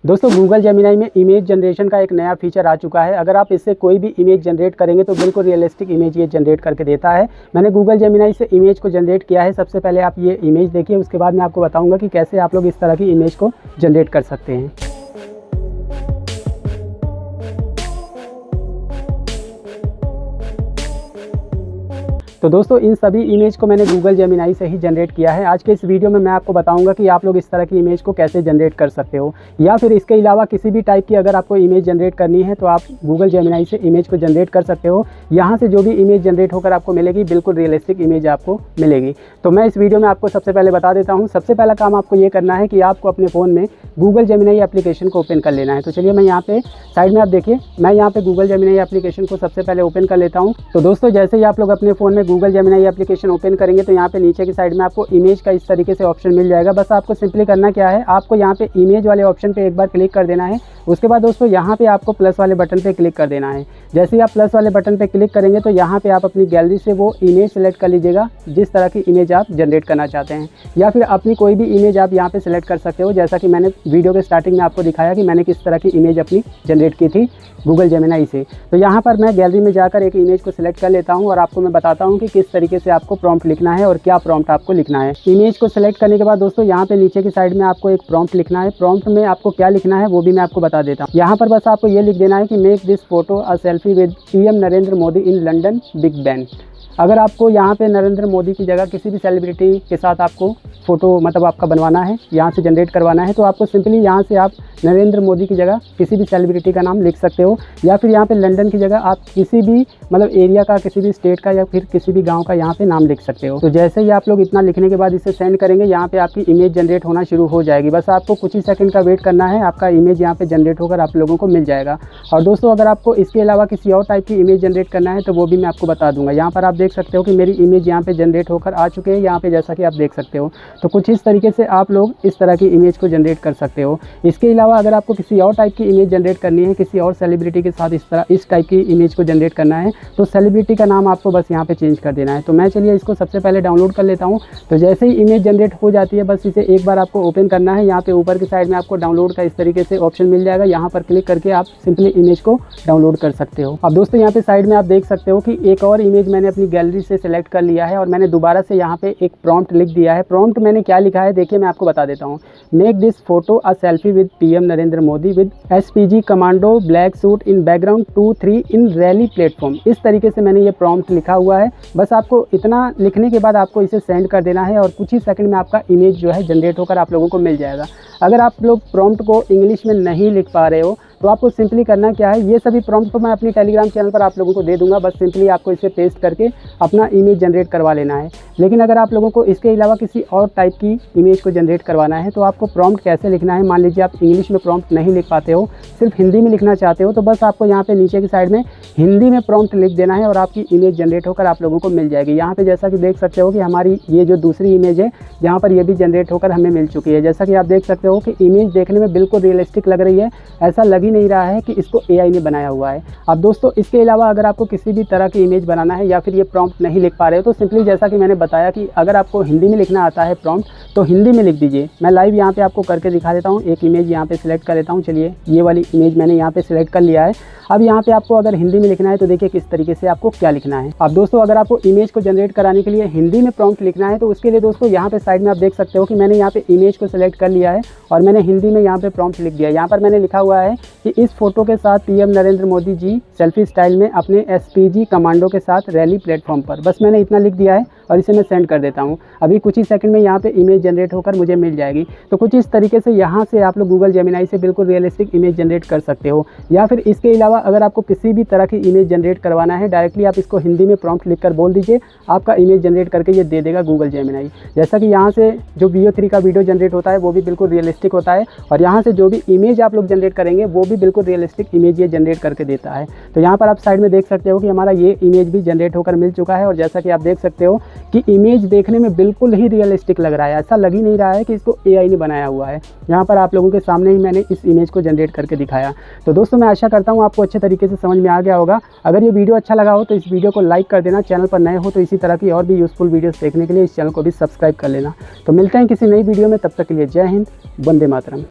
दोस्तों Google Gemini में image generation का एक नया फीचर आ चुका है। अगर आप इससे कोई भी इमेज जनरेट करेंगे तो बिल्कुल रियलिस्टिक इमेज ये जनरेट करके देता है। मैंने गूगल जेमिनी से इमेज को जनरेट किया है। सबसे पहले आप ये इमेज देखिए, उसके बाद मैं आपको बताऊंगा कि कैसे आप लोग इस तरह की इमेज को जनरेट कर सकते हैं। तो दोस्तों इन सभी इमेज को मैंने गूगल जेमिनी से ही जनरेट किया है। आज के इस वीडियो में मैं आपको बताऊंगा कि आप लोग इस तरह की इमेज को कैसे जनरेट कर सकते हो, या फिर इसके अलावा किसी भी टाइप की अगर आपको इमेज जनरेट करनी है तो आप गूगल जेमिनी से इमेज को जनरेट कर सकते हो। यहाँ से जो भी इमेज जनरेट होकर आपको मिलेगी बिल्कुल रियलिस्टिक इमेज आपको मिलेगी। तो मैं इस वीडियो में आपको सबसे पहले बता देता हूँ। सबसे पहला काम आपको ये करना है कि आपको अपने फ़ोन में गूगल जेमिनी एप्लीकेशन को ओपन कर लेना है। तो चलिए मैं यहाँ पे साइड में आप देखिए, मैं यहाँ पे गूगल जेमिनी एप्लीकेशन को सबसे पहले ओपन कर लेता हूँ। तो दोस्तों जैसे ही आप लोग अपने फ़ोन में गूगल जेमिनी एप्लीकेशन ओपन करेंगे तो यहाँ पे नीचे की साइड में आपको इमेज का इस तरीके से ऑप्शन मिल जाएगा। बस आपको सिंपली करना क्या है, आपको यहाँ पे इमेज वाले ऑप्शन पे एक बार क्लिक कर देना है। उसके बाद दोस्तों यहाँ पे आपको प्लस वाले बटन पे क्लिक कर देना है। जैसे ही आप प्लस वाले बटन पे क्लिक करेंगे तो यहाँ पे आप अपनी गैलरी से वो इमेज सेलेक्ट कर लीजिएगा जिस तरह की इमेज आप जनरेट करना चाहते हैं, या फिर अपनी कोई भी इमेज आप यहाँ पे सेलेक्ट कर सकते हो। जैसा कि मैंने वीडियो के स्टार्टिंग में आपको दिखाया कि मैंने किस तरह की इमेज अपनी जनरेट की थी गूगल जेमिनी से। तो यहाँ पर मैं गैलरी में जाकर एक इमेज को सिलेक्ट कर लेता हूँ और आपको मैं बताता हूँ कि किस तरीके से आपको प्रॉम्प्ट लिखना है और क्या प्रॉम्प्ट आपको लिखना है। इमेज को सिलेक्ट करने के बाद दोस्तों यहाँ पे नीचे की साइड में आपको एक प्रॉम्प्ट लिखना है। प्रॉम्प्ट में आपको क्या लिखना है वो भी मैं आपको बता देता हूँ। यहाँ पर बस आपको ये लिख देना है कि make this photo a selfie with PM Narendra Modi in London Big Ben. अगर आपको यहाँ पे नरेंद्र मोदी की जगह किसी भी सेलिब्रिटी के साथ आपको फ़ोटो मतलब आपका बनवाना है, यहाँ से जनरेट करवाना है, तो आपको सिंपली यहाँ से आप नरेंद्र मोदी की जगह किसी भी सेलिब्रिटी का नाम लिख सकते हो, या फिर यहाँ पे लंदन की जगह आप किसी भी मतलब एरिया का, किसी भी स्टेट का या फिर किसी भी गांव का यहाँ पे नाम लिख सकते हो। तो जैसे ही आप लोग इतना लिखने के बाद इसे सेंड करेंगे, यहाँ पे आपकी इमेज जनरेट होना शुरू हो जाएगी। बस आपको कुछ ही सेकंड का वेट करना है, आपका इमेज यहाँ पे जनरेट होकर आप लोगों को मिल जाएगा। और दोस्तों अगर आपको इसके अलावा किसी और टाइप की इमेज जनरेट करना है तो वो भी मैं आपको बता दूंगा। यहाँ पर आप देख सकते हो कि मेरी इमेज यहाँ पे जनरेट होकर आ चुके हैं यहाँ पे, जैसा कि आप देख सकते हो। तो कुछ इस तरीके से आप लोग इस तरह की इमेज को जनरेट कर सकते हो। इसके अलावा अगर आपको किसी और टाइप की इमेज जनरेट करनी है, किसी और सेलिब्रिटी के साथ इस टाइप की इमेज को जनरेट करना है, तो सेलिब्रिटी का नाम आपको बस यहाँ पे चेंज कर देना है। तो मैं चलिए इसको सबसे पहले डाउनलोड कर लेता हूँ। तो जैसे ही इमेज जनरेट हो जाती है बस इसे एक बार आपको ओपन करना है। यहाँ पे ऊपर की साइड में आपको डाउनलोड का इस तरीके से ऑप्शन मिल जाएगा। यहाँ पर क्लिक करके आप सिंपली इमेज को डाउनलोड कर सकते हो। अब दोस्तों यहाँ पे साइड में आप देख सकते हो कि एक और इमेज मैंने अपनी गैलरी से सिलेक्ट कर लिया है और मैंने दोबारा से यहाँ पे एक प्रॉम्प्ट लिख दिया है। प्रॉम्प्ट मैंने क्या लिखा है देखिए, मैं आपको बता देता हूँ। Make this photo a selfie with PM Narendra Modi with SPG commando black suit in background 2-3 in rally platform. इस तरीके से मैंने ये प्रॉम्प्ट लिखा हुआ है। बस आपको इतना लिखने के बाद आपको इसे सेंड कर देना है और कुछ ही सेकंड में आपका इमेज जो है जनरेट होकर आप लोगों को मिल जाएगा। अगर आप लोग प्रॉम्प्ट को इंग्लिश में नहीं लिख पा रहे हो तो आपको सिंपली करना क्या है, ये सभी प्रॉम्प्ट तो मैं अपनी टेलीग्राम चैनल पर आप लोगों को दे दूंगा। बस सिंपली आपको इसे पेस्ट करके अपना इमेज जनरेट करवा लेना है। लेकिन अगर आप लोगों को इसके अलावा किसी और टाइप की इमेज को जनरेट करवाना है तो आपको प्रॉम्प्ट कैसे लिखना है, मान लीजिए आप इंग्लिश में प्रॉम्प्ट नहीं लिख पाते हो, सिर्फ हिंदी में लिखना चाहते हो, तो बस आपको यहाँ पे नीचे की साइड में हिंदी में प्रॉम्प्ट लिख देना है और आपकी इमेज जनरेट होकर आप लोगों को मिल जाएगी। यहाँ पे जैसा कि देख सकते हो कि हमारी ये जो दूसरी इमेज है यहाँ पर ये भी जनरेट होकर हमें मिल चुकी है। जैसा कि आप देख सकते हो कि इमेज देखने में बिल्कुल रियलिस्टिक लग रही है, ऐसा लग ही नहीं रहा है कि इसको एआई ने बनाया हुआ है। अब दोस्तों इसके अलावा अगर आपको किसी भी तरह की इमेज बनाना है या फिर ये प्रॉम्प्ट नहीं लिख पा रहे हो तो सिंपली जैसा कि मैंने बताया कि अगर आपको हिंदी में लिखना आता है प्रॉम्प्ट तो हिंदी में लिख दीजिए। मैं लाइव यहाँ पे आपको करके दिखा देता हूँ। एक इमेज यहाँ पे सिलेक्ट कर लेता हूँ। चलिए ये वाली इमेज मैंने यहाँ पे सिलेक्ट कर लिया है। अब यहाँ पे आपको अगर हिंदी में लिखना है तो देखिए किस तरीके से आपको क्या लिखना है। अब दोस्तों अगर आपको इमेज को जनरेट कराने के लिए हिंदी में प्रॉम्प्ट लिखना है तो उसके लिए दोस्तों यहाँ पे साइड में आप देख सकते हो कि मैंने यहाँ पे इमेज को सिलेक्ट कर लिया है और मैंने हिंदी में यहाँ पे प्रॉम्प्ट लिख दिया। यहाँ पर मैंने लिखा हुआ है कि इस फोटो के साथ PM Narendra Modi ji selfie style में अपने एसपीजी कमांडो के साथ रैली प्लेटफॉर्म पर। बस मैंने इतना लिख दिया है और इसे मैं सेंड कर देता हूँ। अभी कुछ ही सेकंड में यहाँ पे इमेज जनरेट होकर मुझे मिल जाएगी। तो कुछ इस तरीके से यहाँ से आप लोग गूगल जेमिनी से बिल्कुल रियलिस्टिक इमेज जनरेट कर सकते हो। या फिर इसके अलावा अगर आपको किसी भी तरह की इमेज जनरेट करवाना है, डायरेक्टली आप इसको हिंदी में प्रॉम्प्ट लिखकर बोल दीजिए, आपका इमेज जनरेट करके ये दे देगा गूगल जेमिनी। जैसा कि यहाँ से जो VO3 का वीडियो जनरेट होता है वो भी बिल्कुल रियलिस्टिक होता है और यहाँ से जो भी इमेज आप लोग जनरेट करेंगे वो भी बिल्कुल रियलिस्टिक इमेज ये जनरेट करके देता है। तो यहाँ पर आप साइड में देख सकते हो कि हमारा ये इमेज भी जनरेट होकर मिल चुका है और जैसा कि आप देख सकते हो कि इमेज देखने में बिल्कुल ही रियलिस्टिक लग रहा है, ऐसा लग ही नहीं रहा है कि इसको एआई ने बनाया हुआ है। यहाँ पर आप लोगों के सामने ही मैंने इस इमेज को जनरेट करके दिखाया। तो दोस्तों मैं आशा करता हूँ आपको अच्छे तरीके से समझ में आ गया होगा। अगर ये वीडियो अच्छा लगा हो तो इस वीडियो को लाइक कर देना। चैनल पर नए हो तो इसी तरह की और भी यूजफुल वीडियोस देखने के लिए इस चैनल को भी सब्सक्राइब कर लेना। तो मिलते हैं किसी नई वीडियो में, तब तक के लिए जय हिंद, वंदे मातरम।